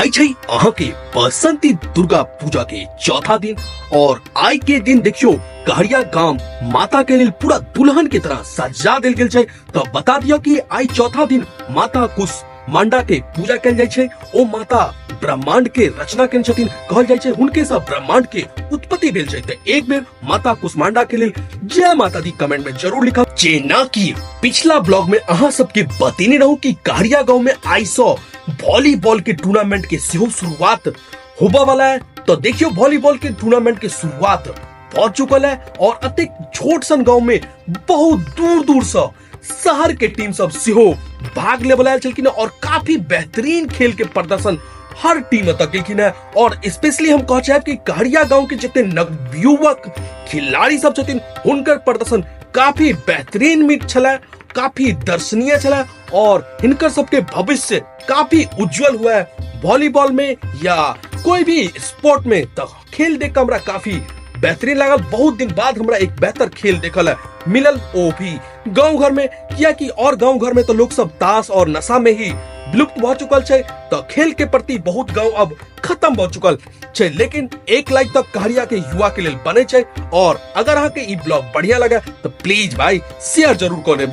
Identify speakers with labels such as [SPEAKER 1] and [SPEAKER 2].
[SPEAKER 1] आई छै अहाँ के बसंती दुर्गा पूजा के चौथा दिन और आई के दिन देखियो कहरिया गांव माता के लिए पूरा दुल्हन की तरह सजा दिल गेल छै। तो बता दियो कि आई चौथा दिन माता कुष्मांडा के पूजा कल जाय छै। ओ माता ब्रह्मांड के रचना केने छथिन, कहल जाय छै हुनके सब ब्रह्मांड के उत्पत्ति भेल छै। तो एक बेर माता कुष्मांडा के लिए जय माता दी कमेंट में जरूर लिखा। जेना कि पिछला ब्लॉग में अहाँ सबके बतेने रहूं कि कहरिया गांव में आई सौ वॉलीबॉल के टूर्नामेंट के सेहो शुरुआत होबा वाला है। तो देखियो वॉलीबॉल के टूर्नामेंट के शुरुआत हो चुकल है और अति छोट सन गांव में बहुत दूर दूर से शहर के टीम सब सेहो भाग ले वाला छलखिन और काफी बेहतरीन खेल के प्रदर्शन हर टीम तक केलखिन है। और स्पेशली हम कह चाहब कि कहरिया गांव के जितने नवयुवक खिलाड़ी सब छथिन हुनकर प्रदर्शन काफी बेहतरीन मिट छला, काफी दर्शनीय छला और इनकर सबके भविष्य काफी उज्जवल हुआ है वॉलीबॉल में या कोई भी स्पोर्ट में। तो खेल देख हमरा काफी बेहतरीन लागल। बहुत दिन बाद हमरा एक बेहतर खेल देखल है मिलल, वो भी गांव घर में, किया कि और गांव घर में तो लोग सब ताश और नशा में ही विलुप्त हो चुकल छै। तो खेल के प्रति बहुत गांव अब खत्म हो चुकल छै। लेकिन एक लाइक तक कहरिया के युवा के लिए बने छै। और अगर अहाँ के ई ब्लॉग बढ़िया लगा तो प्लीज भाई शेयर जरूर करें।